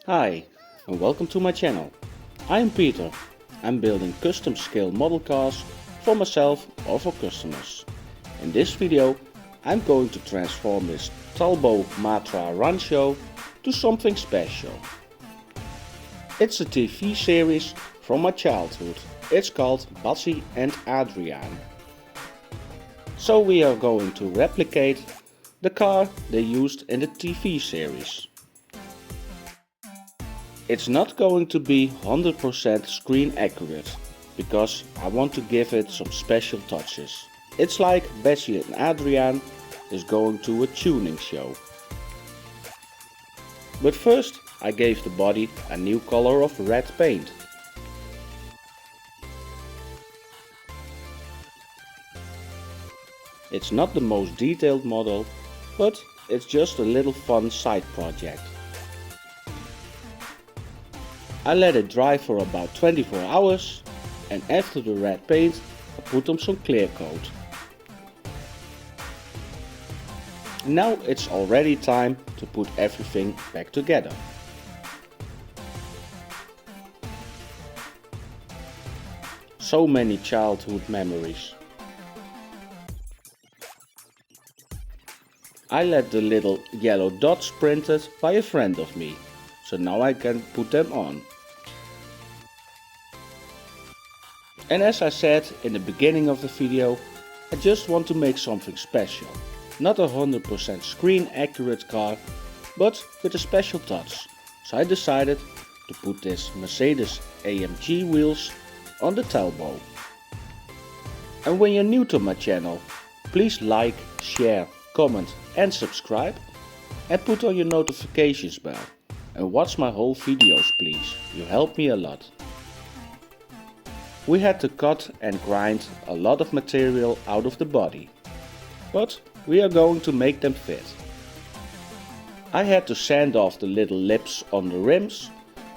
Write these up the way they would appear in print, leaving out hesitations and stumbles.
Hi, and welcome to my channel. I'm Peter. I'm building custom scale model cars for myself or for customers. In this video I'm going to transform this Talbot Matra Rancho to something special. It's a TV series from my childhood. It's called Bassie and Adriaan. So we are going to replicate the car they used in the TV series. It's not going to be 100% screen accurate, because I want to give it some special touches. It's like Bassie and Adriaan is going to a tuning show. But first I gave the body a new color of red paint. It's not the most detailed model, but it's just a little fun side project. I let it dry for about 24 hours and after the red paint I put on some clear coat. Now it's already time to put everything back together. So many childhood memories. I let the little yellow dots printed by a friend of me, so now I can put them on. And as I said in the beginning of the video, I just want to make something special. Not a 100% screen accurate car, but with a special touch. So I decided to put this Mercedes AMG wheels on the Talbot. And when you're new to my channel, please like, share, comment and subscribe, and put on your notifications bell and watch my whole videos please, you help me a lot. We had to cut and grind a lot of material out of the body, but we are going to make them fit. I had to sand off the little lips on the rims,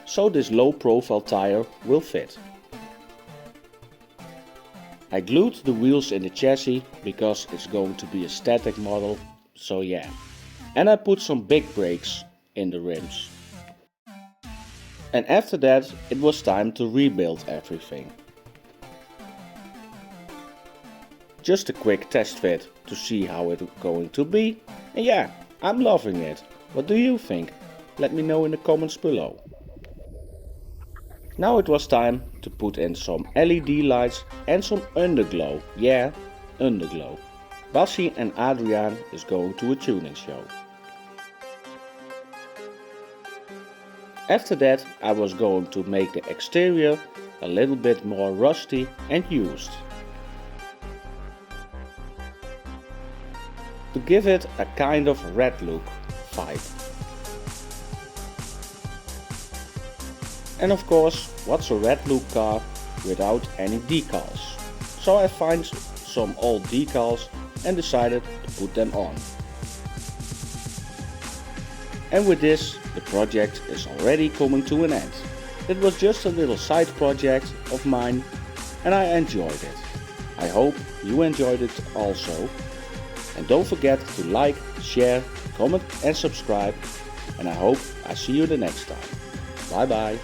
so this low profile tire will fit. I glued the wheels in the chassis because it's going to be a static model, so yeah. And I put some big brakes in the rims. And after that it was time to rebuild everything. Just a quick test fit to see how it's going to be, and yeah, I'm loving it. What do you think? Let me know in the comments below. Now it was time to put in some LED lights and some underglow. Yeah, underglow. Bassie and Adriaan is going to a tuning show. After that I was going to make the exterior a little bit more rusty and used. To give it a kind of red look vibe. And of course, what's a red look car without any decals? So I found some old decals and decided to put them on. And with this, the project is already coming to an end. It was just a little side project of mine and I enjoyed it. I hope you enjoyed it also. And don't forget to like, share, comment and subscribe. And I hope I see you the next time. Bye bye.